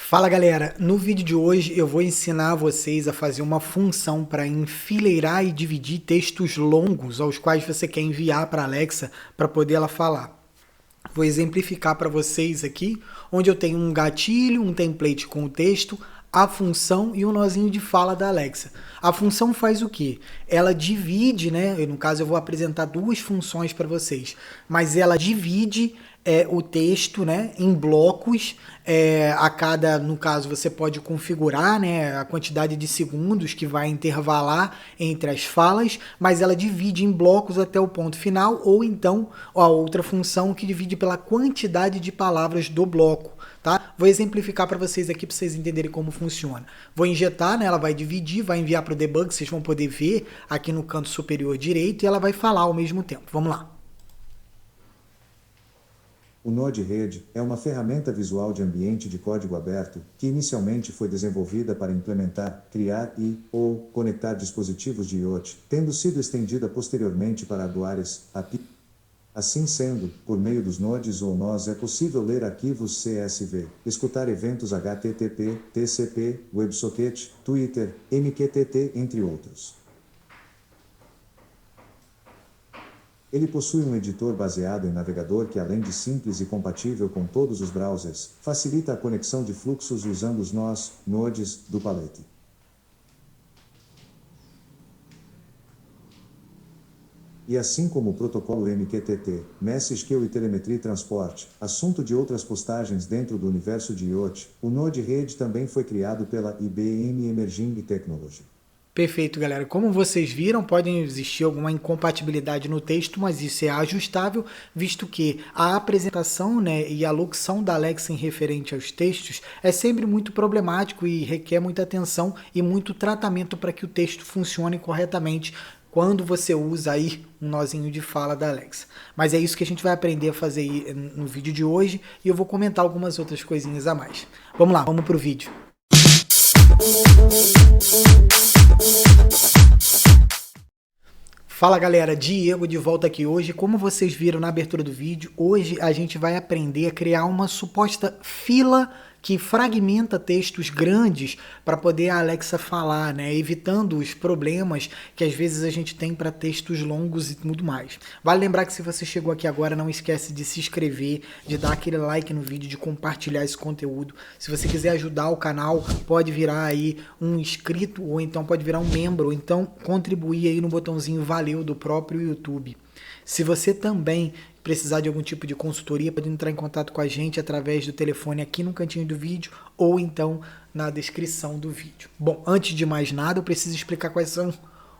Fala galera, no vídeo de hoje eu vou ensinar vocês a fazer uma função para enfileirar e dividir textos longos aos quais você quer enviar para a Alexa para poder ela falar. Vou exemplificar para vocês aqui, onde eu tenho um gatilho, um template com o texto, a função e um nozinho de fala da Alexa. A função faz o quê? Ela divide, né? No caso eu vou apresentar duas funções para vocês, mas ela divide o texto, né, em blocos. No caso, você pode configurar, né, a quantidade de segundos que vai intervalar entre as falas, mas ela divide em blocos até o ponto final, ou então a outra função que divide pela quantidade de palavras do bloco. Tá? Vou exemplificar para vocês aqui para vocês entenderem como funciona. Vou injetar, né, ela vai dividir, vai enviar para o debug, vocês vão poder ver aqui no canto superior direito, e ela vai falar ao mesmo tempo. Vamos lá. O Node-RED é uma ferramenta visual de ambiente de código aberto que inicialmente foi desenvolvida para implementar, criar ou conectar dispositivos de IoT, tendo sido estendida posteriormente para hardwares, API. Assim sendo, por meio dos nodes ou nós é possível ler arquivos CSV, escutar eventos HTTP, TCP, WebSocket, Twitter, MQTT, entre outros. Ele possui um editor baseado em navegador que, além de simples e compatível com todos os browsers, facilita a conexão de fluxos usando os nós, nodes, do palete. E assim como o protocolo MQTT, Message Queue e Telemetry Transport, assunto de outras postagens dentro do universo de IoT, o Node-RED também foi criado pela IBM Emerging Technology. Perfeito, galera. Como vocês viram, pode existir alguma incompatibilidade no texto, mas isso é ajustável, visto que a apresentação, né, e a locução da Alexa em referente aos textos é sempre muito problemático e requer muita atenção e muito tratamento para que o texto funcione corretamente quando você usa aí um nozinho de fala da Alexa. Mas é isso que a gente vai aprender a fazer no vídeo de hoje, e eu vou comentar algumas outras coisinhas a mais. Vamos lá, vamos pro vídeo. Fala galera, Diego de volta aqui hoje. Como vocês viram na abertura do vídeo, hoje a gente vai aprender a criar uma suposta fila que fragmenta textos grandes para poder a Alexa falar, né? Evitando os problemas que às vezes a gente tem para textos longos e tudo mais. Vale lembrar que se você chegou aqui agora, não esquece de se inscrever, de dar aquele like no vídeo, de compartilhar esse conteúdo. Se você quiser ajudar o canal, pode virar aí um inscrito, ou então pode virar um membro, ou então contribuir aí no botãozinho valeu do próprio YouTube. Se você também precisar de algum tipo de consultoria, pode entrar em contato com a gente através do telefone aqui no cantinho do vídeo ou então na descrição do vídeo. Bom, antes de mais nada, eu preciso explicar quais são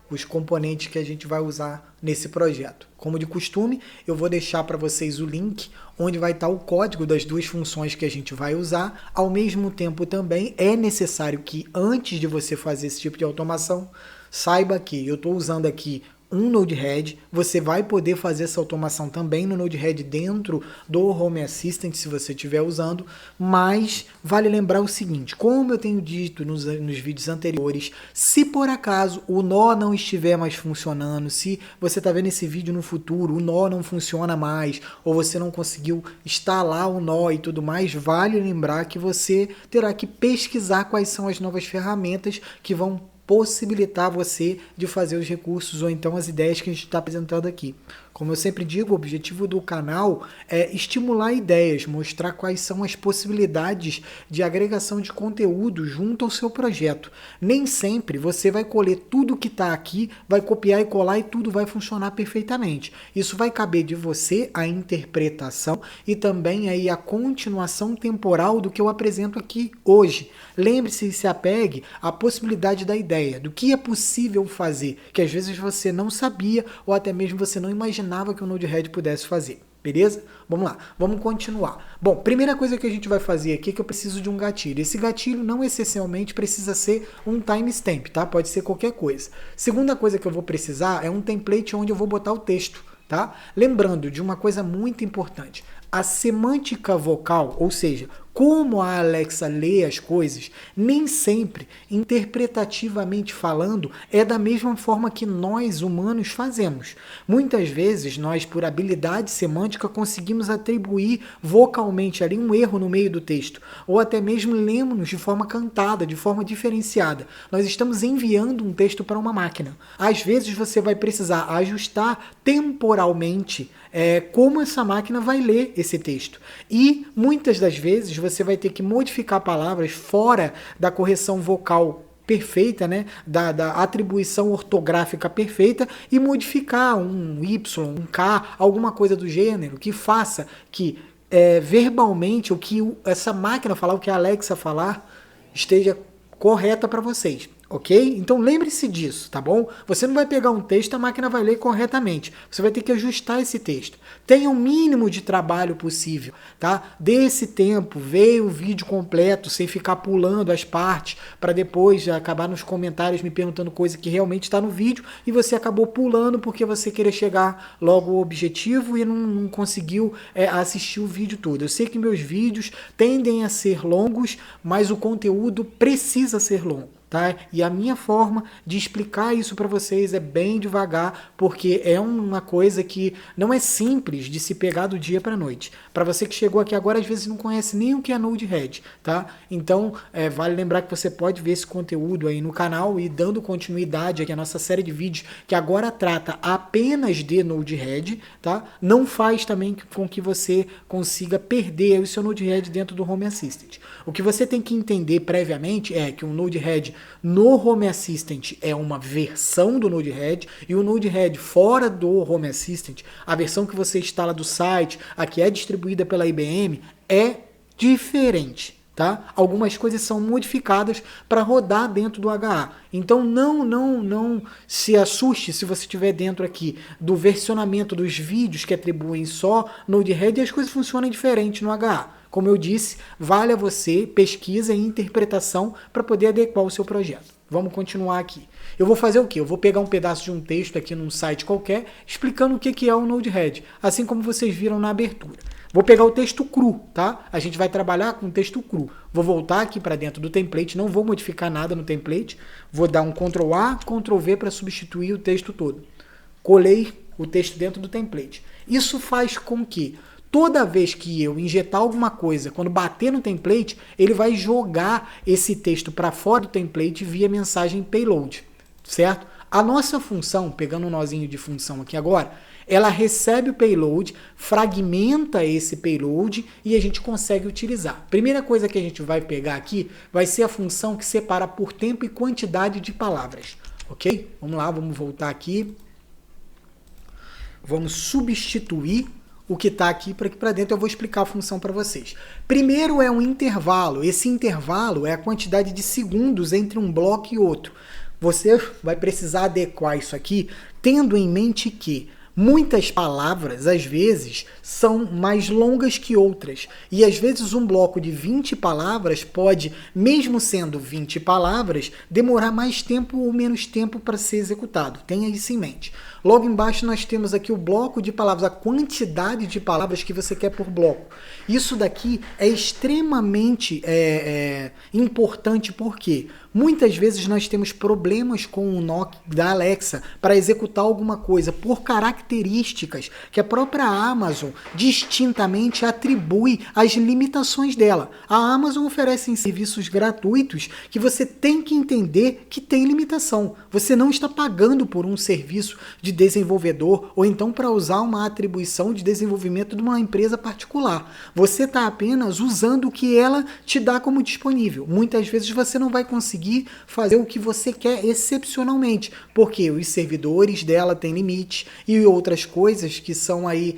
os componentes que a gente vai usar nesse projeto. Como de costume, eu vou deixar para vocês o link onde vai estar o código das duas funções que a gente vai usar. Ao mesmo tempo também é necessário que antes de você fazer esse tipo de automação, saiba que eu estou usando aqui um Node-RED, você vai poder fazer essa automação também no Node-RED dentro do Home Assistant, se você estiver usando, mas vale lembrar o seguinte, como eu tenho dito nos vídeos anteriores, se por acaso o nó não estiver mais funcionando, se você está vendo esse vídeo no futuro, o nó não funciona mais, ou você não conseguiu instalar o nó e tudo mais, vale lembrar que você terá que pesquisar quais são as novas ferramentas que vão possibilitar você de fazer os recursos ou então as ideias que a gente está apresentando aqui. Como eu sempre digo, o objetivo do canal é estimular ideias, mostrar quais são as possibilidades de agregação de conteúdo junto ao seu projeto. Nem sempre você vai colher tudo que está aqui, vai copiar e colar e tudo vai funcionar perfeitamente. Isso vai caber de você a interpretação e também aí a continuação temporal do que eu apresento aqui hoje. Lembre-se e se apegue à possibilidade da ideia, do que é possível fazer, que às vezes você não sabia ou até mesmo você não imaginava que o Node-RED pudesse fazer. Beleza? Vamos lá, vamos continuar. Bom, primeira coisa que a gente vai fazer aqui é que eu preciso de um gatilho. Esse gatilho não essencialmente precisa ser um timestamp, tá? Pode ser qualquer coisa. Segunda coisa que eu vou precisar é um template onde eu vou botar o texto, tá? Lembrando de uma coisa muito importante. A semântica vocal, ou seja, como a Alexa lê as coisas, nem sempre, interpretativamente falando, é da mesma forma que nós humanos fazemos. Muitas vezes, nós, por habilidade semântica, conseguimos atribuir vocalmente ali um erro no meio do texto, ou até mesmo lemos de forma cantada, de forma diferenciada. Nós estamos enviando um texto para uma máquina. Às vezes você vai precisar ajustar temporalmente como essa máquina vai ler esse texto. E muitas das vezes você vai ter que modificar palavras fora da correção vocal perfeita, né? Da atribuição ortográfica perfeita e modificar um Y, um K, alguma coisa do gênero que faça que verbalmente o que essa máquina falar, o que a Alexa falar, esteja correta para vocês. Ok? Então lembre-se disso, tá bom? Você não vai pegar um texto, a máquina vai ler corretamente. Você vai ter que ajustar esse texto. Tenha o mínimo de trabalho possível, tá? Dê esse tempo, veja o vídeo completo, sem ficar pulando as partes, para depois acabar nos comentários me perguntando coisa que realmente está no vídeo e você acabou pulando porque você queria chegar logo ao objetivo e não conseguiu assistir o vídeo todo. Eu sei que meus vídeos tendem a ser longos, mas o conteúdo precisa ser longo. Tá? E a minha forma de explicar isso para vocês é bem devagar, porque é uma coisa que não é simples de se pegar do dia para a noite. Para você que chegou aqui agora, às vezes não conhece nem o que é Node-RED, tá? Então, vale lembrar que você pode ver esse conteúdo aí no canal e dando continuidade aqui à nossa série de vídeos que agora trata apenas de Node-RED, tá? Não faz também com que você consiga perder o seu Node-RED dentro do Home Assistant. O que você tem que entender previamente é que o Node-RED no Home Assistant é uma versão do Node-RED e o Node-RED fora do Home Assistant, a versão que você instala do site, a que é distribuída pela IBM, é diferente. Tá? Algumas coisas são modificadas para rodar dentro do HA. Então não se assuste se você estiver dentro aqui do versionamento dos vídeos que atribuem só Node-RED e as coisas funcionam diferente no HA. Como eu disse, vale a você pesquisa e interpretação para poder adequar o seu projeto. Vamos continuar aqui. Eu vou fazer o quê? Eu vou pegar um pedaço de um texto aqui num site qualquer explicando o que é o Node-RED, assim como vocês viram na abertura. Vou pegar o texto cru, tá? A gente vai trabalhar com o texto cru. Vou voltar aqui para dentro do template, não vou modificar nada no template. Vou dar um Ctrl A, Ctrl V para substituir o texto todo. Colei o texto dentro do template. Isso faz com que toda vez que eu injetar alguma coisa, quando bater no template, ele vai jogar esse texto para fora do template via mensagem payload, certo? A nossa função, pegando um nozinho de função aqui agora, ela recebe o payload, fragmenta esse payload e a gente consegue utilizar. Primeira coisa que a gente vai pegar aqui vai ser a função que separa por tempo e quantidade de palavras, ok? Vamos lá, vamos voltar aqui. Vamos substituir o que está aqui para dentro. Eu vou explicar a função para vocês. Primeiro é um intervalo. Esse intervalo é a quantidade de segundos entre um bloco e outro. Você vai precisar adequar isso aqui tendo em mente que muitas palavras, às vezes, são mais longas que outras. E, às vezes, um bloco de 20 palavras pode, mesmo sendo 20 palavras, demorar mais tempo ou menos tempo para ser executado. Tenha isso em mente. Logo embaixo nós temos aqui o bloco de palavras, a quantidade de palavras que você quer por bloco. Isso daqui é extremamente importante porque muitas vezes nós temos problemas com o NOC da Alexa para executar alguma coisa por características que a própria Amazon distintamente atribui às limitações dela. A Amazon oferece serviços gratuitos que você tem que entender que tem limitação. Você não está pagando por um serviço de desenvolvedor ou então para usar uma atribuição de desenvolvimento de uma empresa particular. Você está apenas usando o que ela te dá como disponível. Muitas vezes você não vai conseguir fazer o que você quer excepcionalmente, porque os servidores dela têm limite e outras coisas que são aí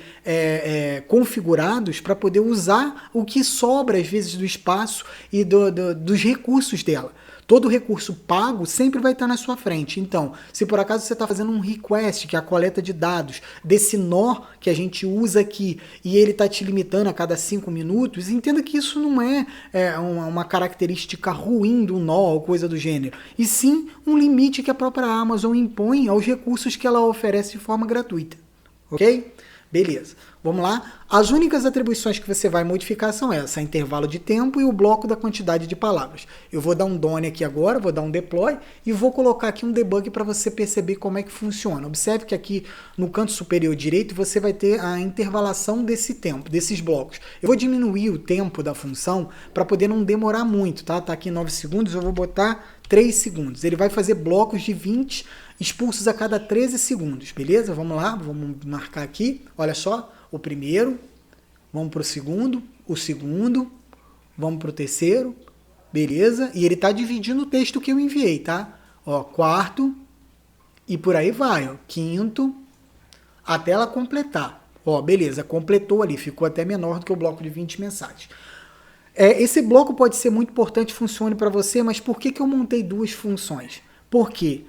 configurados para poder usar o que sobra às vezes do espaço e dos recursos dela. Todo recurso pago sempre vai estar na sua frente. Então, se por acaso você está fazendo um request, que é a coleta de dados, desse nó que a gente usa aqui, e ele está te limitando a cada 5 minutos, entenda que isso não é uma característica ruim do nó ou coisa do gênero, e sim um limite que a própria Amazon impõe aos recursos que ela oferece de forma gratuita. Ok? Beleza. Vamos lá. As únicas atribuições que você vai modificar são essa, intervalo de tempo e o bloco da quantidade de palavras. Eu vou dar um done aqui agora, vou dar um deploy e vou colocar aqui um debug para você perceber como é que funciona. Observe que aqui no canto superior direito você vai ter a intervalação desse tempo, desses blocos. Eu vou diminuir o tempo da função para poder não demorar muito, tá? Tá aqui 9 segundos, eu vou botar 3 segundos. Ele vai fazer blocos de 20 expulsos a cada 13 segundos, beleza? Vamos lá, vamos marcar aqui, olha só. O primeiro, vamos para o segundo, vamos para o terceiro, beleza? E ele está dividindo o texto que eu enviei, tá? Ó, quarto, e por aí vai, ó, quinto, até ela completar. Ó, beleza, completou ali, ficou até menor do que o bloco de 20 mensagens. Esse bloco pode ser muito importante, funcione para você, mas por que eu montei duas funções? Porque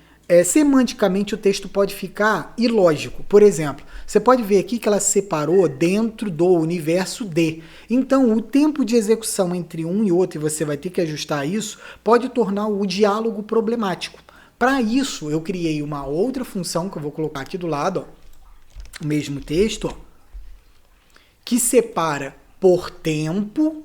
semanticamente o texto pode ficar ilógico. Por exemplo, você pode ver aqui que ela separou dentro do universo D. Então, o tempo de execução entre um e outro, e você vai ter que ajustar isso, pode tornar o diálogo problemático. Para isso, eu criei uma outra função, que eu vou colocar aqui do lado, ó, o mesmo texto, ó, que separa por tempo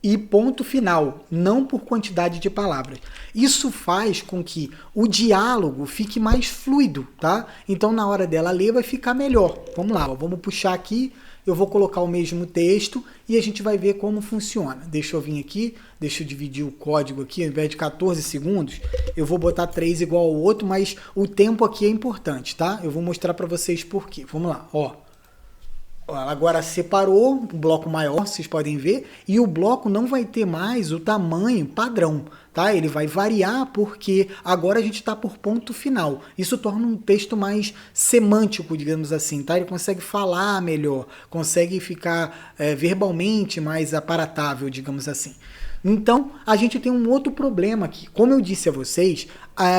e ponto final, não por quantidade de palavras. Isso faz com que o diálogo fique mais fluido, tá? Então, na hora dela ler, vai ficar melhor. Vamos lá, ó, vamos puxar aqui, eu vou colocar o mesmo texto e a gente vai ver como funciona. Deixa eu vir aqui, deixa eu dividir o código aqui, ao invés de 14 segundos, eu vou botar 3 igual ao outro, mas o tempo aqui é importante, tá? Eu vou mostrar para vocês por quê. Vamos lá, ó. Agora separou um bloco maior, vocês podem ver, e o bloco não vai ter mais o tamanho padrão, tá? Ele vai variar porque agora a gente está por ponto final. Isso torna um texto mais semântico, digamos assim, tá? Ele consegue falar melhor, consegue ficar verbalmente mais aparatável, digamos assim. Então, a gente tem um outro problema aqui. Como eu disse a vocês,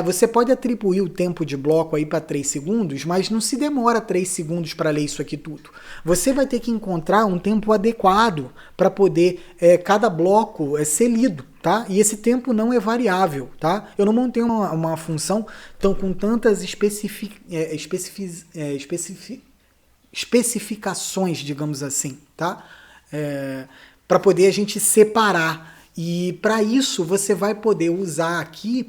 você pode atribuir o tempo de bloco aí para 3 segundos, mas não se demora 3 segundos para ler isso aqui tudo. Você vai ter que encontrar um tempo adequado para poder cada bloco ser lido, tá? E esse tempo não é variável, tá? Eu não montei uma função com tantas especificações, digamos assim, tá? Para poder a gente separar. E para isso você vai poder usar aqui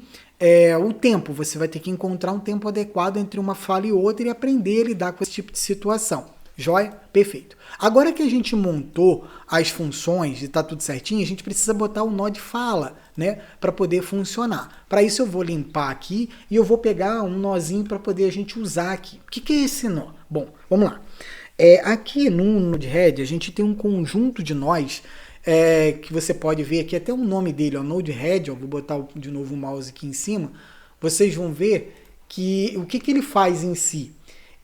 o tempo. Você vai ter que encontrar um tempo adequado entre uma fala e outra e aprender a lidar com esse tipo de situação. Joia? Perfeito. Agora que a gente montou as funções e está tudo certinho, a gente precisa botar o nó de fala, né, para poder funcionar. Para isso eu vou limpar aqui e eu vou pegar um nozinho para poder a gente usar aqui. O que é esse nó? Bom, vamos lá. Aqui no Node-RED a gente tem um conjunto de nós que você pode ver aqui, até o nome dele, ó, Node-RED, vou botar de novo o mouse aqui em cima, vocês vão ver que o que ele faz em si.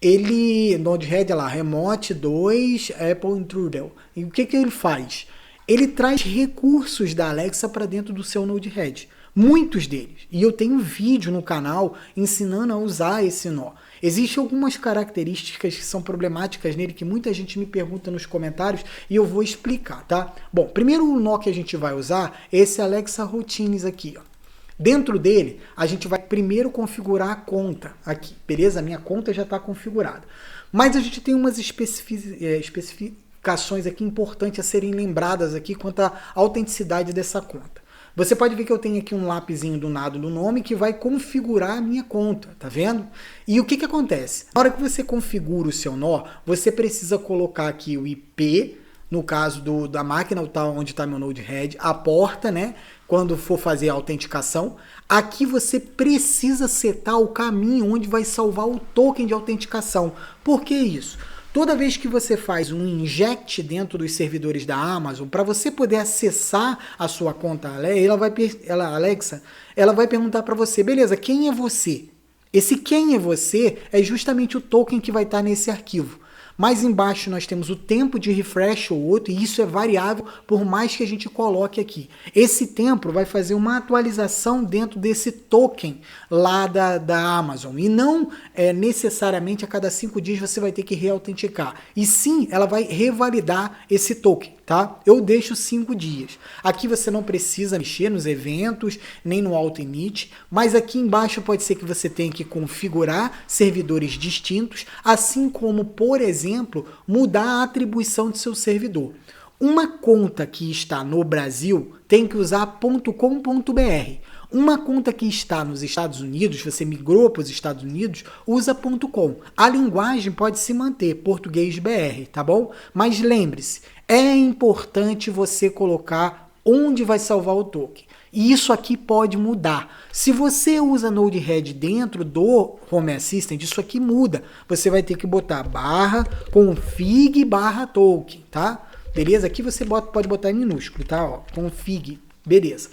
Ele, Node-RED, lá, Remote 2 Apple Intruder. E o que ele faz? Ele traz recursos da Alexa para dentro do seu Node-RED. Muitos deles. E eu tenho um vídeo no canal ensinando a usar esse nó. Existem algumas características que são problemáticas nele que muita gente me pergunta nos comentários e eu vou explicar, tá? Bom, primeiro o nó que a gente vai usar é esse Alexa Routines aqui, ó. Dentro dele, a gente vai primeiro configurar a conta aqui, beleza? A minha conta já está configurada. Mas a gente tem umas especificações aqui importantes a serem lembradas aqui quanto à autenticidade dessa conta. Você pode ver que eu tenho aqui um lapisinho do lado do nome que vai configurar a minha conta, tá vendo? E o que acontece? Na hora que você configura o seu nó, você precisa colocar aqui o IP, no caso da máquina onde está meu Node-RED, a porta, né? Quando for fazer a autenticação. Aqui você precisa setar o caminho onde vai salvar o token de autenticação. Por que isso? Toda vez que você faz um inject dentro dos servidores da Amazon, para você poder acessar a sua conta Alexa, ela vai perguntar para você, beleza, quem é você? Esse quem é você é justamente o token que vai estar nesse arquivo. Mais embaixo nós temos o tempo de refresh ou outro, e isso é variável por mais que a gente coloque aqui. Esse tempo vai fazer uma atualização dentro desse token lá da Amazon. E não necessariamente a cada 5 dias você vai ter que reautenticar. E sim, ela vai revalidar esse token, tá? Eu deixo 5 dias. Aqui você não precisa mexer nos eventos, nem no auto-init, mas aqui embaixo pode ser que você tenha que configurar servidores distintos, assim como, por exemplo, exemplo, mudar a atribuição do seu servidor. Uma conta que está no Brasil tem que usar .com.br. Uma conta que está nos Estados Unidos, você migrou para os Estados Unidos, usa .com. A linguagem pode se manter, português BR, tá bom? Mas lembre-se, é importante você colocar onde vai salvar o token. E isso aqui pode mudar. Se você usa Node-RED dentro do Home Assistant, isso aqui muda. Você vai ter que botar /config/token, tá? Beleza? Aqui você pode botar em minúsculo, tá? Ó, config. Beleza,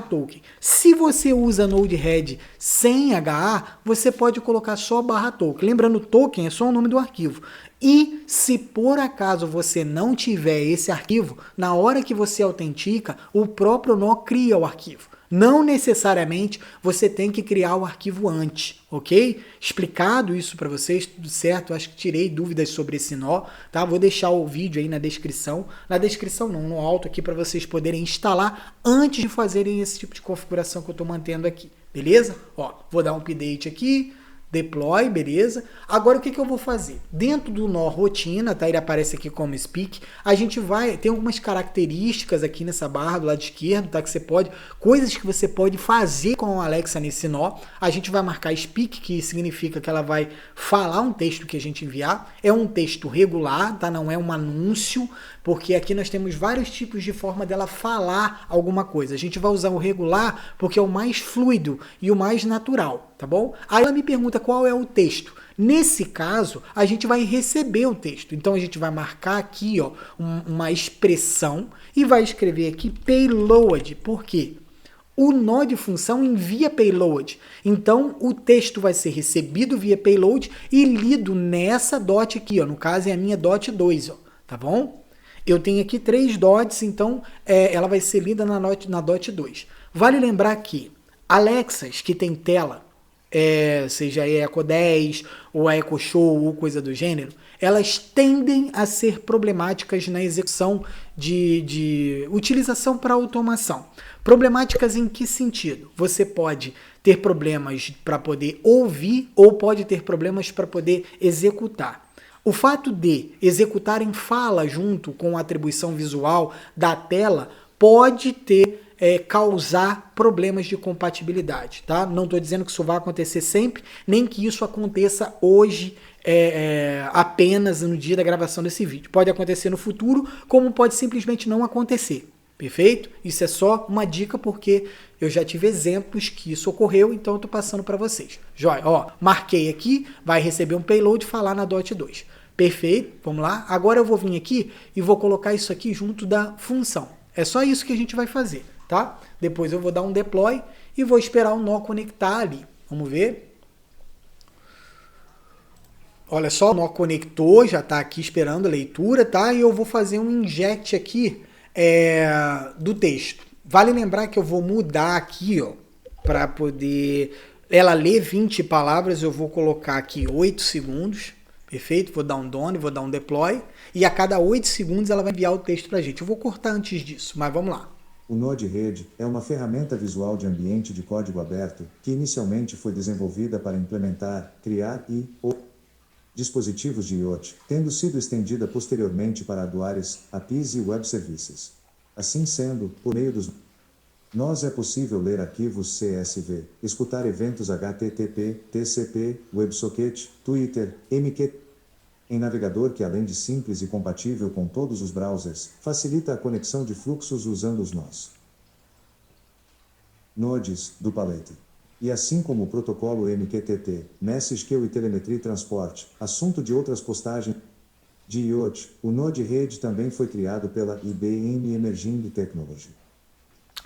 /token. Se você usa Node-RED sem HA, você pode colocar só /token. Lembrando, token é só o nome do arquivo. E se por acaso você não tiver esse arquivo, na hora que você autentica, o próprio nó cria o arquivo. Não necessariamente você tem que criar o arquivo antes, ok? Explicado isso para vocês, tudo certo? Acho que tirei dúvidas sobre esse nó, tá? Vou deixar o vídeo aí na descrição. Na descrição não, no alto aqui para vocês poderem instalar antes de fazerem esse tipo de configuração que eu estou mantendo aqui, beleza? Ó, vou dar um update aqui. Deploy, beleza? Agora o que eu vou fazer? Dentro do nó rotina, tá? Ele aparece aqui como speak. A gente vai, tem algumas características aqui nessa barra do lado esquerdo, tá? Que você pode, coisas que você pode fazer com a Alexa nesse nó. A gente vai marcar speak, que significa que ela vai falar um texto que a gente enviar. É um texto regular, tá? Não é um anúncio, porque aqui nós temos vários tipos de forma dela falar alguma coisa. A gente vai usar o regular porque é o mais fluido e o mais natural, tá bom? Aí ela me pergunta qual é o texto. Nesse caso, a gente vai receber o texto. Então a gente vai marcar aqui, ó, uma expressão e vai escrever aqui payload. Por quê? O nó de função envia payload. Então o texto vai ser recebido via payload e lido nessa dot aqui, ó. No caso é a minha dot 2, ó, tá bom? Eu tenho aqui 3 dots, então ela vai ser lida na dot 2. Vale lembrar que Alexas que tem tela, seja a Echo 10 ou a Echo Show ou coisa do gênero, elas tendem a ser problemáticas na execução de utilização para automação. Problemáticas em que sentido? Você pode ter problemas para poder ouvir ou pode ter problemas para poder executar. O fato de executar em fala junto com a atribuição visual da tela pode causar problemas de compatibilidade, tá? Não estou dizendo que isso vai acontecer sempre, nem que isso aconteça hoje apenas no dia da gravação desse vídeo. Pode acontecer no futuro, como pode simplesmente não acontecer, perfeito? Isso é só uma dica porque eu já tive exemplos que isso ocorreu, então eu estou passando para vocês. Joia, ó, marquei aqui, vai receber um payload e falar na dot 2. Perfeito, vamos lá. Agora eu vou vir aqui e vou colocar isso aqui junto da função. É só isso que a gente vai fazer, tá? Depois eu vou dar um deploy e vou esperar o nó conectar ali. Vamos ver. Olha só, o nó conectou, já está aqui esperando a leitura, tá? E eu vou fazer um inject aqui do texto. Vale lembrar que eu vou mudar aqui, ó, para poder ela ler 20 palavras, eu vou colocar aqui 8 segundos. Perfeito? Vou dar um done, vou dar um deploy e a cada 8 segundos ela vai enviar o texto para a gente. Eu vou cortar antes disso, mas vamos lá. O Node-RED é uma ferramenta visual de ambiente de código aberto que inicialmente foi desenvolvida para implementar, criar ou dispositivos de IoT, tendo sido estendida posteriormente para hardwares, APIs e web services. Assim sendo, por meio dos nós é possível ler arquivos CSV, escutar eventos HTTP, TCP, WebSocket, Twitter, MQ, em navegador que além de simples e compatível com todos os browsers, facilita a conexão de fluxos usando os nós. Nodes, do Palette. E assim como o protocolo MQTT, Message Queue e Telemetry Transport, assunto de outras postagens de IoT, o Node-RED também foi criado pela IBM Emerging Technology.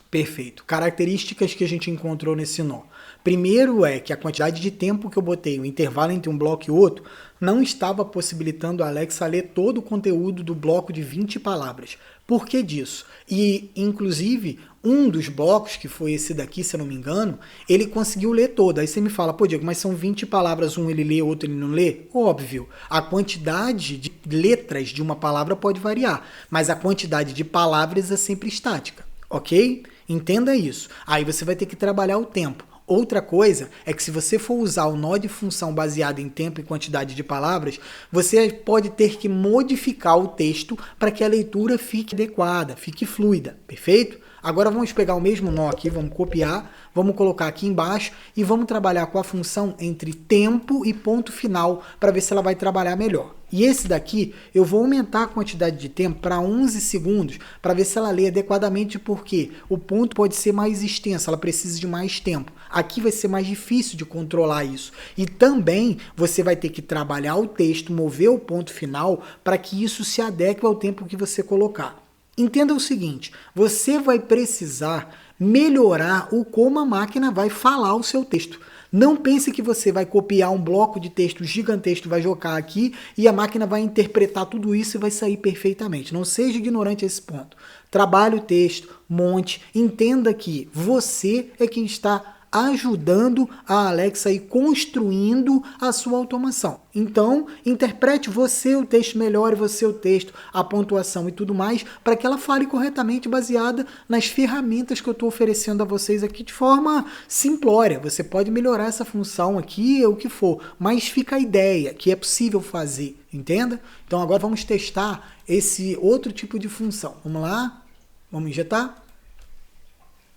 Perfeito. Características que a gente encontrou nesse nó. Primeiro é que a quantidade de tempo que eu botei, o intervalo entre um bloco e outro, não estava possibilitando a Alexa ler todo o conteúdo do bloco de 20 palavras. Por que disso? E, inclusive, um dos blocos, que foi esse daqui, se eu não me engano, ele conseguiu ler todo. Aí você me fala, pô, Diego, mas são 20 palavras, um ele lê, outro ele não lê? Óbvio, a quantidade de letras de uma palavra pode variar, mas a quantidade de palavras é sempre estática, ok? Entenda isso. Aí você vai ter que trabalhar o tempo. Outra coisa é que se você for usar o nó de função baseado em tempo e quantidade de palavras, você pode ter que modificar o texto para que a leitura fique adequada, fique fluida, perfeito? Agora vamos pegar o mesmo nó aqui, vamos copiar, vamos colocar aqui embaixo e vamos trabalhar com a função entre tempo e ponto final para ver se ela vai trabalhar melhor. E esse daqui, eu vou aumentar a quantidade de tempo para 11 segundos para ver se ela lê adequadamente, porque o ponto pode ser mais extenso, ela precisa de mais tempo. Aqui vai ser mais difícil de controlar isso. E também você vai ter que trabalhar o texto, mover o ponto final para que isso se adeque ao tempo que você colocar. Entenda o seguinte, você vai precisar melhorar o como a máquina vai falar o seu texto. Não pense que você vai copiar um bloco de texto gigantesco, vai jogar aqui e a máquina vai interpretar tudo isso e vai sair perfeitamente. Não seja ignorante a esse ponto. Trabalhe o texto, monte, entenda que você é quem está ajudando a Alexa e construindo a sua automação. Então, interprete você o texto, melhore você o texto, a pontuação e tudo mais, para que ela fale corretamente baseada nas ferramentas que eu estou oferecendo a vocês aqui de forma simplória. Você pode melhorar essa função aqui, o que for, mas fica a ideia que é possível fazer, entenda? Então agora vamos testar esse outro tipo de função. Vamos lá? Vamos injetar?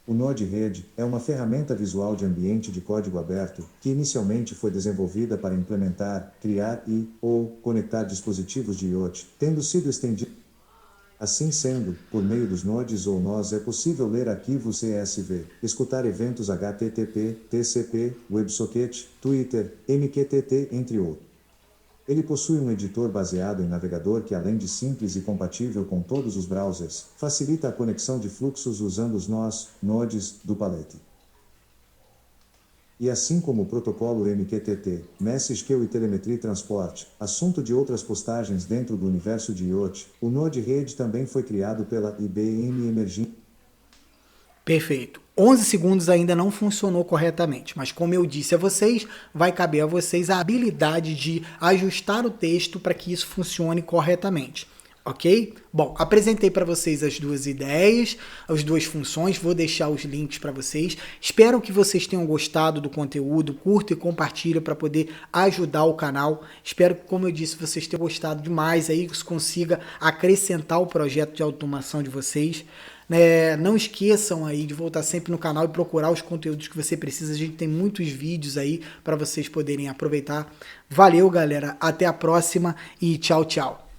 O nó de rede é uma ferramenta visual de ambiente de código aberto que inicialmente foi desenvolvida para implementar, criar ou conectar dispositivos de IoT, tendo sido estendida. Assim sendo, por meio dos nodes ou nós é possível ler arquivos CSV, escutar eventos HTTP, TCP, WebSocket, Twitter, MQTT, entre outros. Ele possui um editor baseado em navegador que, além de simples e compatível com todos os browsers, facilita a conexão de fluxos usando os nodes do palete. E assim como o protocolo MQTT, Message Queue e Telemetry Transport, assunto de outras postagens dentro do universo de IoT, o nó de rede também foi criado pela IBM Emerging. Perfeito. 11 segundos ainda não funcionou corretamente, mas como eu disse a vocês, vai caber a vocês a habilidade de ajustar o texto para que isso funcione corretamente, ok? Bom, apresentei para vocês as duas ideias, as duas funções, vou deixar os links para vocês. Espero que vocês tenham gostado do conteúdo, curta e compartilha para poder ajudar o canal. Espero que, como eu disse, vocês tenham gostado demais aí, que isso consiga acrescentar o projeto de automação de vocês. Não esqueçam aí de voltar sempre no canal e procurar os conteúdos que você precisa. A gente tem muitos vídeos aí para vocês poderem aproveitar. Valeu, galera. Até a próxima e tchau, tchau.